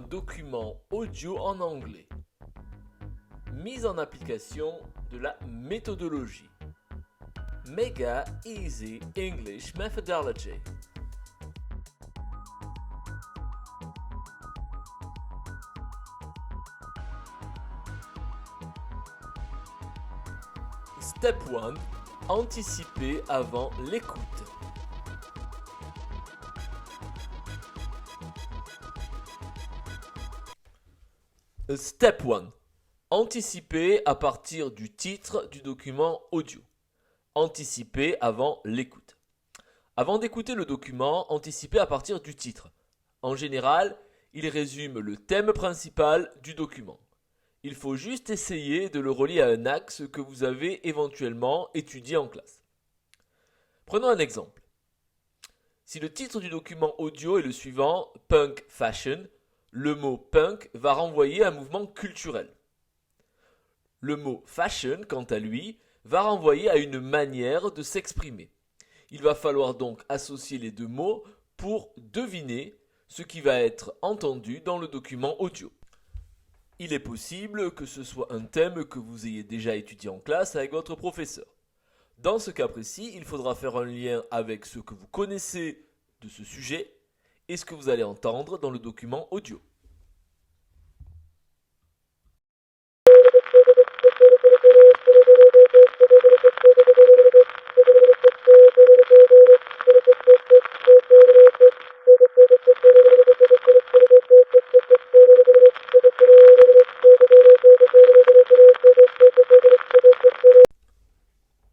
document audio en anglais. Mise en application de la méthodologie. Mega Easy English Methodology. Step 1. Anticiper avant l'écoute. Step 1. Anticiper à partir du titre du document audio. Anticiper avant l'écoute. Avant d'écouter le document, anticipez à partir du titre. En général, il résume le thème principal du document. Il faut juste essayer de le relier à un axe que vous avez éventuellement étudié en classe. Prenons un exemple. Si le titre du document audio est le suivant, Punk Fashion, le mot punk va renvoyer à un mouvement culturel. Le mot fashion, quant à lui, va renvoyer à une manière de s'exprimer. Il va falloir donc associer les deux mots pour deviner ce qui va être entendu dans le document audio. Il est possible que ce soit un thème que vous ayez déjà étudié en classe avec votre professeur. Dans ce cas précis, il faudra faire un lien avec ce que vous connaissez de ce sujet et ce que vous allez entendre dans le document audio.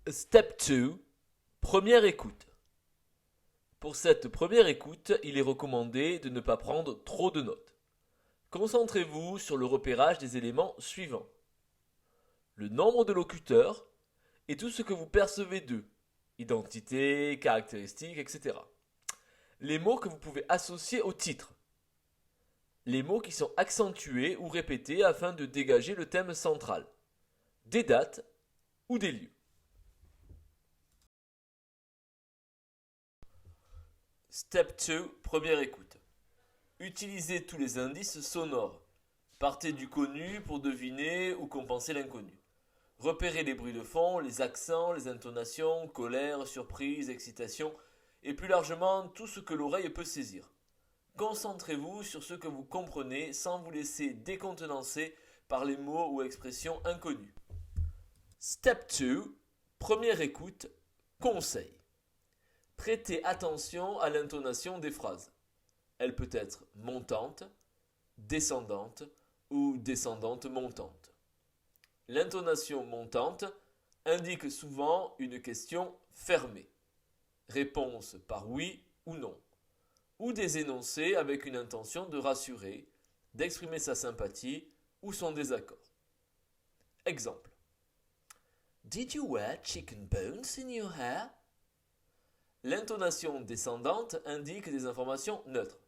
Step 2. Première écoute. Pour cette première écoute, il est recommandé de ne pas prendre trop de notes. Concentrez-vous sur le repérage des éléments suivants. Le nombre de locuteurs et tout ce que vous percevez d'eux. Identité, caractéristiques, etc. Les mots que vous pouvez associer au titre. Les mots qui sont accentués ou répétés afin de dégager le thème central. Des dates ou des lieux. Step 2, première écoute. Utilisez tous les indices sonores. Partez du connu pour deviner ou compenser l'inconnu. Repérez les bruits de fond, les accents, les intonations, colère, surprise, excitation et plus largement tout ce que l'oreille peut saisir. Concentrez-vous sur ce que vous comprenez sans vous laisser décontenancer par les mots ou expressions inconnus. Step 2, première écoute, conseil. Prêtez attention à l'intonation des phrases. Elle peut être montante, descendante ou descendante montante. L'intonation montante indique souvent une question fermée. Réponse par oui ou non. Ou des énoncés avec une intention de rassurer, d'exprimer sa sympathie ou son désaccord. Exemple. Did you wear chicken bones in your hair? L'intonation descendante indique des informations neutres,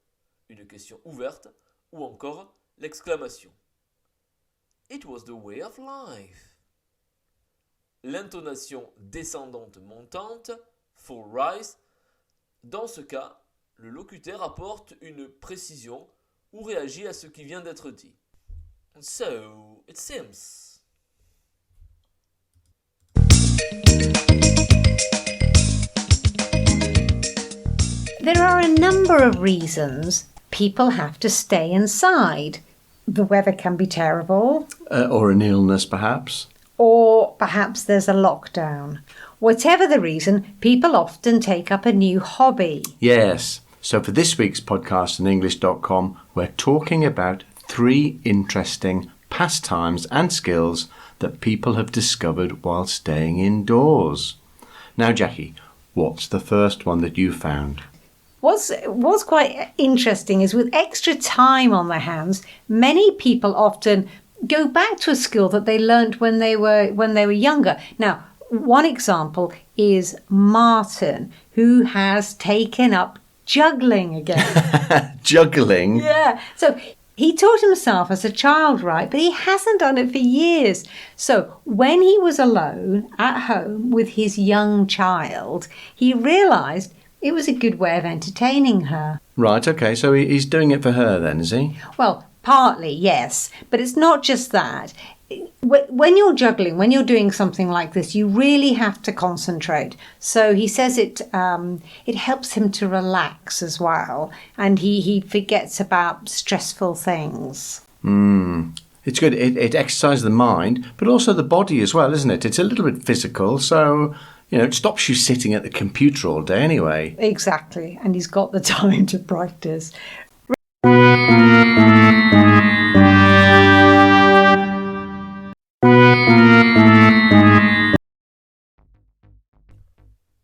une question ouverte ou encore l'exclamation. It was the way of life. L'intonation descendante montante, full rise, dans ce cas, le locuteur apporte une précision ou réagit à ce qui vient d'être dit. So, it seems. There are a number of reasons people have to stay inside. The weather can be terrible. Or an illness, perhaps. Or perhaps there's a lockdown. Whatever the reason, people often take up a new hobby. Yes. So for this week's podcast on English.com, we're talking about 3 interesting pastimes and skills that people have discovered while staying indoors. Now, Jackie, what's the first one that you found? What's quite interesting is with extra time on their hands, many people often go back to a skill that they learnt when they were younger. Now, one example is Martin, who has taken up juggling again. Juggling? Yeah. So he taught himself as a child, right? But he hasn't done it for years. So when he was alone at home with his young child, he realised it was a good way of entertaining her. Right, okay, so he's doing it for her then, is he? Well, partly, yes, but it's not just that. When you're juggling, when you're doing something like this, you really have to concentrate. So he says it helps him to relax as well, and he forgets about stressful things. It's good. It exercises the mind, but also the body as well, isn't it? It's a little bit physical, so it stops you sitting at the computer all day anyway. Exactly, and he's got the time to practice.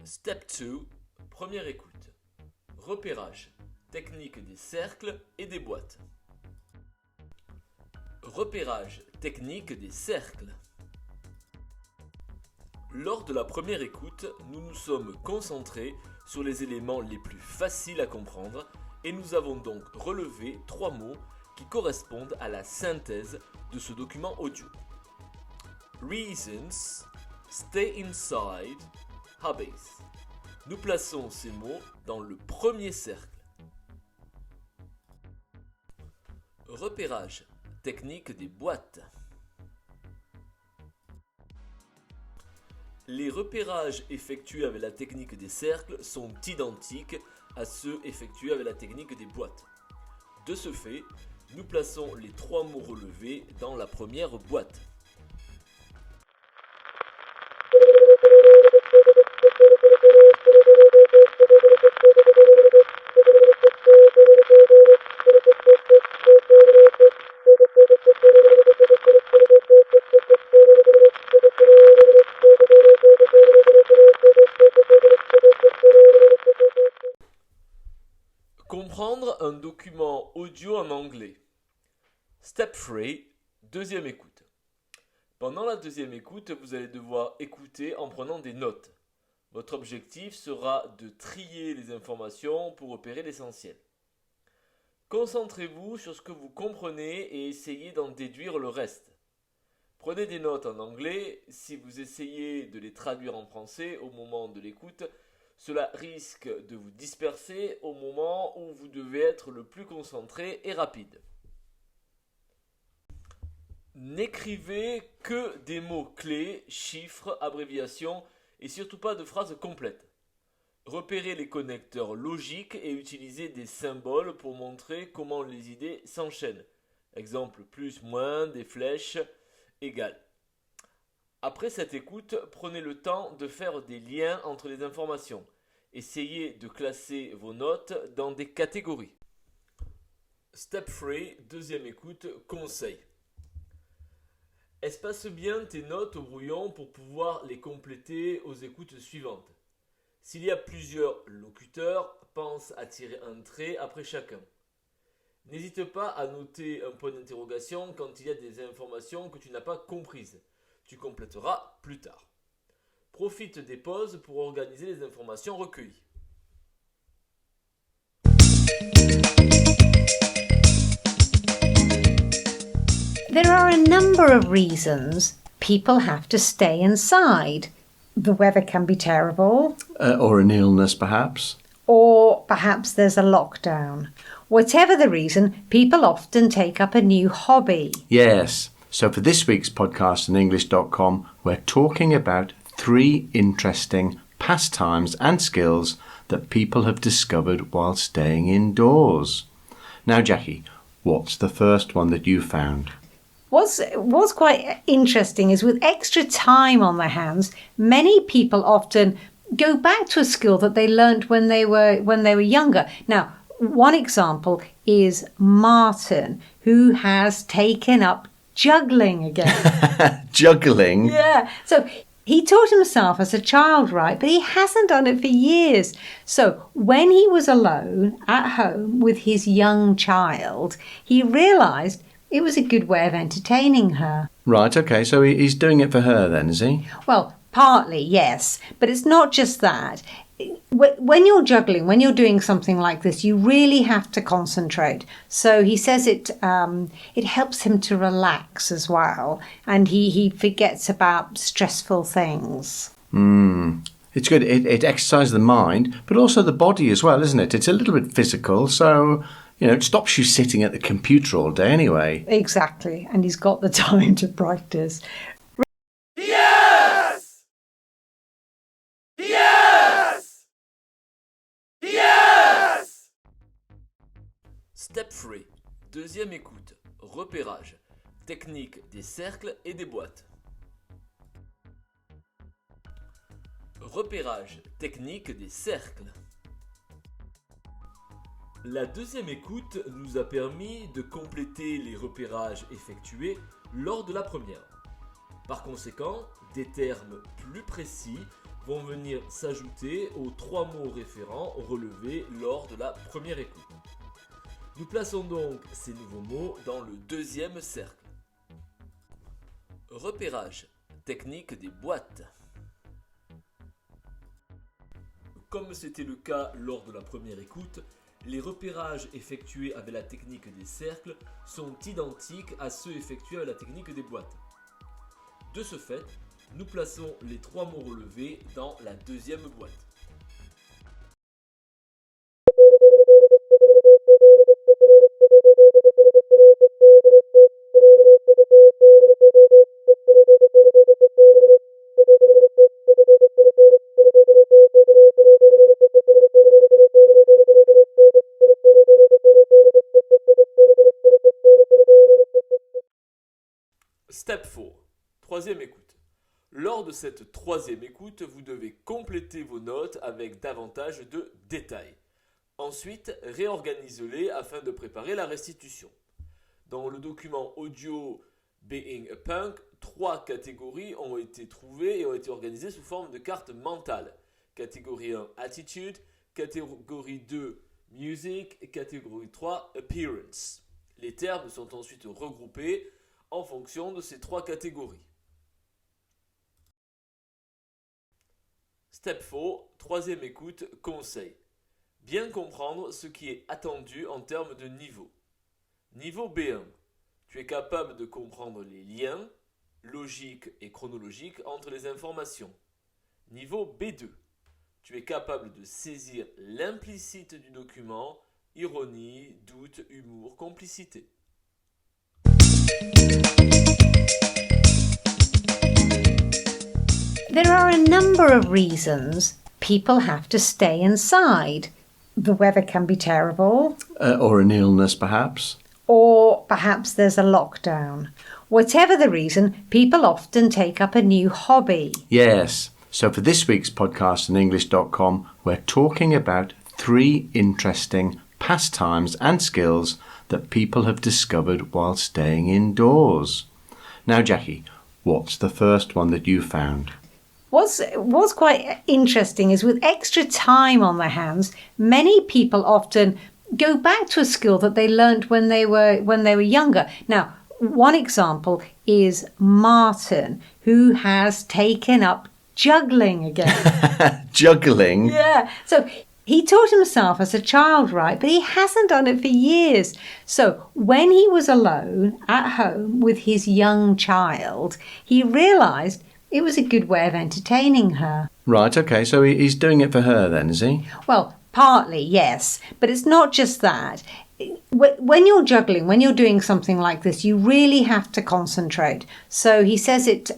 Step 2, première écoute. Repérage, technique des cercles et des boîtes. Repérage, technique des cercles. Lors de la première écoute, nous nous sommes concentrés sur les éléments les plus faciles à comprendre et nous avons donc relevé 3 mots qui correspondent à la synthèse de ce document audio. Reasons, stay inside, hobbies. Nous plaçons ces mots dans le premier cercle. Repérage, technique des boîtes. Les repérages effectués avec la technique des cercles sont identiques à ceux effectués avec la technique des boîtes. De ce fait, nous plaçons les 3 mots relevés dans la première boîte. Comprendre un document audio en anglais. Step 3, deuxième écoute. Pendant la deuxième écoute, vous allez devoir écouter en prenant des notes. Votre objectif sera de trier les informations pour repérer l'essentiel. Concentrez-vous sur ce que vous comprenez et essayez d'en déduire le reste. Prenez des notes en anglais. Si vous essayez de les traduire en français au moment de l'écoute, cela risque de vous disperser au moment où vous devez être le plus concentré et rapide. N'écrivez que des mots-clés, chiffres, abréviations et surtout pas de phrases complètes. Repérez les connecteurs logiques et utilisez des symboles pour montrer comment les idées s'enchaînent. Exemple plus, moins, des flèches, égales. Après cette écoute, prenez le temps de faire des liens entre les informations. Essayez de classer vos notes dans des catégories. Step 3, deuxième écoute, conseil. Espace bien tes notes au brouillon pour pouvoir les compléter aux écoutes suivantes. S'il y a plusieurs locuteurs, pense à tirer un trait après chacun. N'hésite pas à noter un point d'interrogation quand il y a des informations que tu n'as pas comprises. Tu compléteras plus tard. Profite des pauses pour organiser les informations recueillies. There are a number of reasons people have to stay inside. The weather can be terrible. Or an illness, perhaps. Or perhaps there's a lockdown. Whatever the reason, people often take up a new hobby. Yes. So for this week's podcast on English.com, we're talking about 3 interesting pastimes and skills that people have discovered while staying indoors. Now, Jackie, what's the first one that you found? What's quite interesting is with extra time on their hands, many people often go back to a skill that they learnt when they were younger. Now, one example is Martin, who has taken up juggling again. Juggling? Yeah. So he taught himself as a child, right? But he hasn't done it for years. So when he was alone at home with his young child, he realised it was a good way of entertaining her. Right, okay, so he's doing it for her then, is he? Well, partly, yes, but it's not just that. When you're juggling, when you're doing something like this, you really have to concentrate. So he says it helps him to relax as well, and he forgets about stressful things. It's good. It exercises the mind, but also the body as well, isn't it? It's a little bit physical, so It stops you sitting at the computer all day anyway. Exactly, and he's got the time to practice. Yes! Yes! Yes! Step 3. Deuxième écoute. Repérage. Technique des cercles et des boîtes. Repérage. Technique des cercles. La deuxième écoute nous a permis de compléter les repérages effectués lors de la première. Par conséquent, des termes plus précis vont venir s'ajouter aux 3 mots référents relevés lors de la première écoute. Nous plaçons donc ces nouveaux mots dans le deuxième cercle. Repérage, technique des boîtes. Comme c'était le cas lors de la première écoute, les repérages effectués avec la technique des cercles sont identiques à ceux effectués avec la technique des boîtes. De ce fait, nous plaçons les 3 mots relevés dans la deuxième boîte. Step 4. Troisième écoute. Lors de cette troisième écoute, vous devez compléter vos notes avec davantage de détails. Ensuite, réorganisez-les afin de préparer la restitution. Dans le document audio Being a Punk, 3 catégories ont été trouvées et ont été organisées sous forme de carte mentale. Catégorie 1, Attitude. Catégorie 2, Music. Et catégorie 3, Appearance. Les termes sont ensuite regroupés en fonction de ces 3 catégories. Step 4, troisième écoute, conseil. Bien comprendre ce qui est attendu en termes de niveau. Niveau B1, tu es capable de comprendre les liens logiques et chronologiques entre les informations. Niveau B2, tu es capable de saisir l'implicite du document, ironie, doute, humour, complicité. There are a number of reasons people have to stay inside. The weather can be terrible, Or an illness, perhaps. or perhaps there's a lockdown. Whatever the reason, people often take up a new hobby. Yes. So for this week's podcast on English.com, we're talking about 3 interesting pastimes and skills that people have discovered while staying indoors. Now, Jackie, what's the first one that you found? What's quite interesting is with extra time on their hands, many people often go back to a skill that they learnt when they were younger. Now, one example is Martin, who has taken up juggling again. Juggling? Yeah. So he taught himself as a child, right? But he hasn't done it for years. So when he was alone at home with his young child, he realised it was a good way of entertaining her. Right, okay, so he's doing it for her then, is he? Well, partly, yes. But it's not just that. When you're juggling, when you're doing something like this, you really have to concentrate. So he says it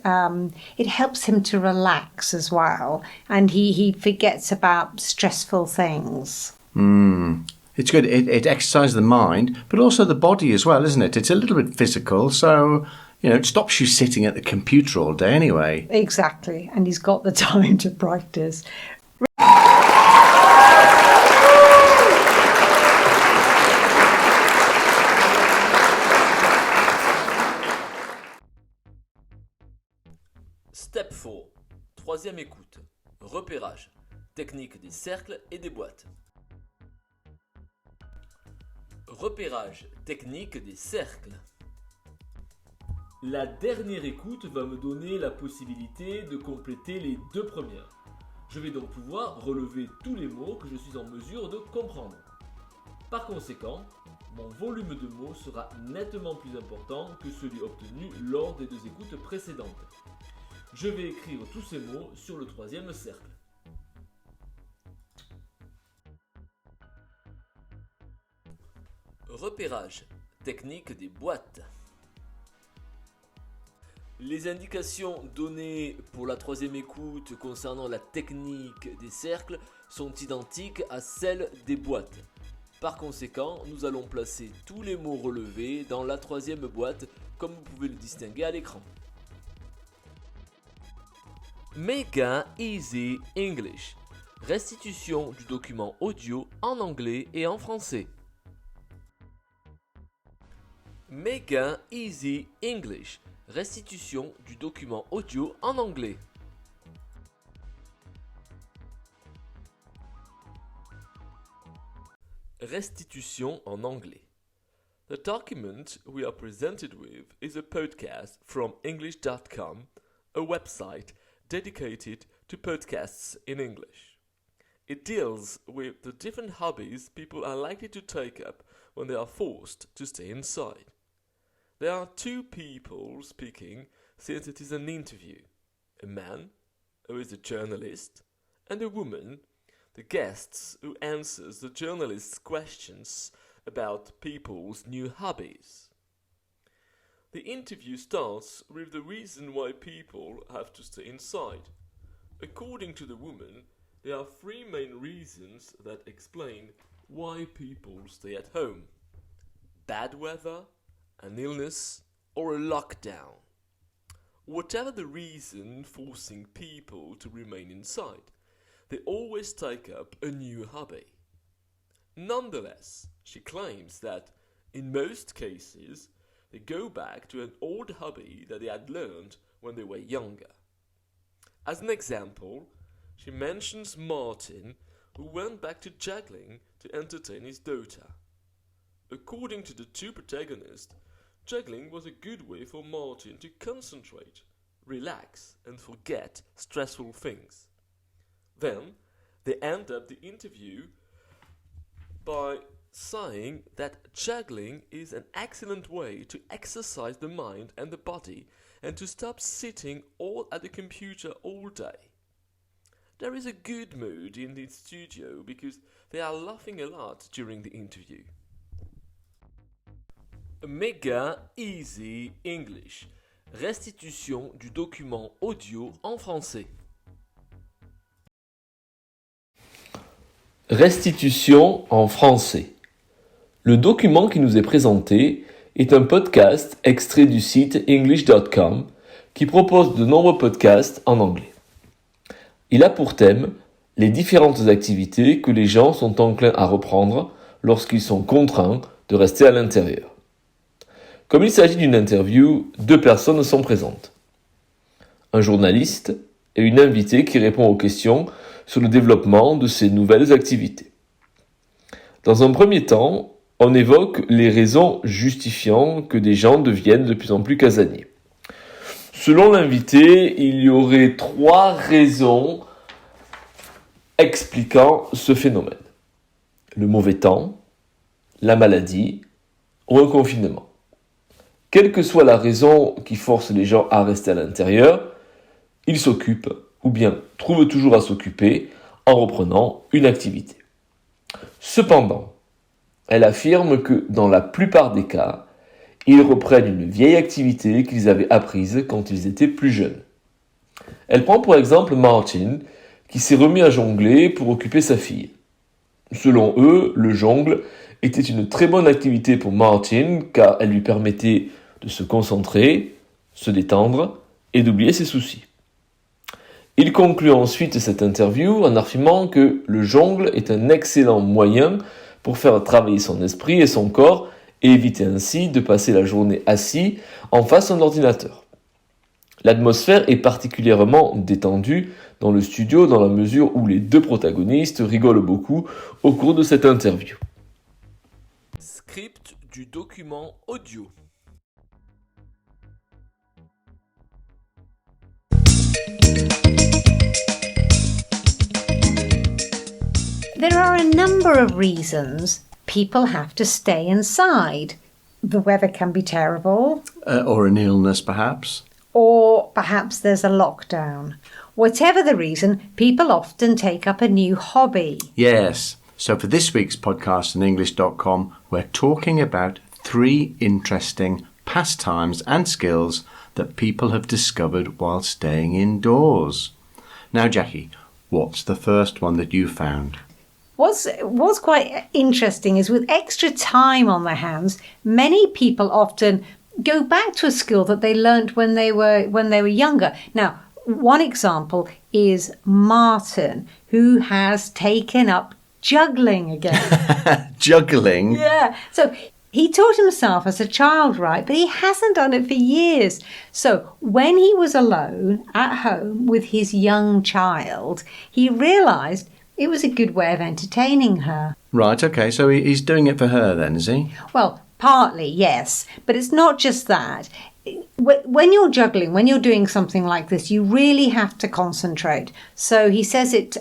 helps him to relax as well. And he forgets about stressful things. It's good. It exercises the mind, but also the body as well, isn't it? It's a little bit physical, so, it stops you sitting at the computer all day anyway. Exactly. And he's got the time to practice. Step 4. Troisième écoute. Repérage. Technique des cercles et des boîtes. Repérage. Technique des cercles. La dernière écoute va me donner la possibilité de compléter les 2 premières. Je vais donc pouvoir relever tous les mots que je suis en mesure de comprendre. Par conséquent, mon volume de mots sera nettement plus important que celui obtenu lors des 2 écoutes précédentes. Je vais écrire tous ces mots sur le 3e cercle. Repérage, technique des boîtes. Les indications données pour la troisième écoute concernant la technique des cercles sont identiques à celles des boîtes. Par conséquent, nous allons placer tous les mots relevés dans la troisième boîte, comme vous pouvez le distinguer à l'écran. Mega Easy English. Restitution du document audio en anglais et en français. Mega Easy English. Restitution du document audio en anglais. Restitution en anglais. The document we are presented with is a podcast from English.com, a website dedicated to podcasts in English. It deals with the different hobbies people are likely to take up when they are forced to stay inside. There are two people speaking since it is an interview. A man, who is a journalist, and a woman, the guests who answers the journalist's questions about people's new hobbies. The interview starts with the reason why people have to stay inside. According to the woman, there are three main reasons that explain why people stay at home: bad weather, an illness, or a lockdown. Whatever the reason forcing people to remain inside, they always take up a new hobby. Nonetheless, she claims that, in most cases, they go back to an old hobby that they had learned when they were younger. As an example, she mentions Martin, who went back to juggling to entertain his daughter. According to the two protagonists, juggling was a good way for Martin to concentrate, relax, and forget stressful things. Then, they end up the interview by saying that juggling is an excellent way to exercise the mind and the body and to stop sitting all at the computer all day. There is a good mood in the studio because they are laughing a lot during the interview. Mega Easy English. Restitution du document audio en français. Restitution en français. Le document qui nous est présenté est un podcast extrait du site English.com qui propose de nombreux podcasts en anglais. Il a pour thème les différentes activités que les gens sont enclins à reprendre lorsqu'ils sont contraints de rester à l'intérieur. Comme il s'agit d'une interview, deux personnes sont présentes. Un journaliste et une invitée qui répond aux questions sur le développement de ces nouvelles activités. Dans un premier temps, on évoque les raisons justifiant que des gens deviennent de plus en plus casaniers. Selon l'invité, il y aurait 3 raisons expliquant ce phénomène. Le mauvais temps, la maladie ou un confinement. Quelle que soit la raison qui force les gens à rester à l'intérieur, ils s'occupent ou bien trouvent toujours à s'occuper en reprenant une activité. Cependant, elle affirme que dans la plupart des cas, ils reprennent une vieille activité qu'ils avaient apprise quand ils étaient plus jeunes. Elle prend pour exemple Martin, qui s'est remis à jongler pour occuper sa fille. Selon eux, le jongle était une très bonne activité pour Martin car elle lui permettait de se concentrer, se détendre et d'oublier ses soucis. Il conclut ensuite cette interview en affirmant que le jongle est un excellent moyen pour faire travailler son esprit et son corps et éviter ainsi de passer la journée assis en face d'un ordinateur. L'atmosphère est particulièrement détendue dans le studio dans la mesure où les deux protagonistes rigolent beaucoup au cours de cette interview. Script du document audio. There are a number of reasons people have to stay inside. The weather can be terrible. Or an illness, perhaps. Or perhaps there's a lockdown. Whatever the reason, people often take up a new hobby. Yes. So for this week's podcast on English.com, we're talking about 3 interesting pastimes and skills that people have discovered while staying indoors. Now, Jackie, what's the first one that you found? What's quite interesting is with extra time on their hands, many people often go back to a skill that they learnt when they were younger. Now, one example is Martin, who has taken up juggling again. Juggling? Yeah. So he taught himself as a child, right? But he hasn't done it for years. So when he was alone at home with his young child, he realised it was a good way of entertaining her. Right, okay, so he's doing it for her then, is he? Well, partly, yes. But it's not just that. When you're juggling, when you're doing something like this, you really have to concentrate. So he says it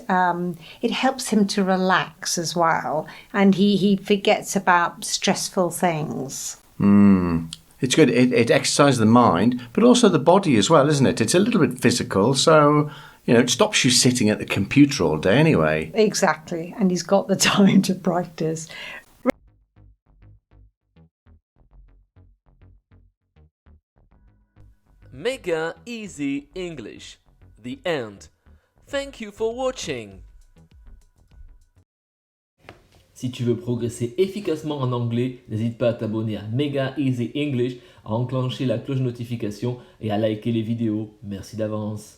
helps him to relax as well. And he forgets about stressful things. It's good. It exercises the mind, but also the body as well, isn't it? It's a little bit physical, so, it stops you sitting at the computer all day anyway. Exactly. And he's got the time to practice. Mega Easy English. The end. Thank you for watching. Si tu veux progresser efficacement en anglais, n'hésite pas à t'abonner à Mega Easy English, à enclencher la cloche notification et à liker les vidéos. Merci d'avance.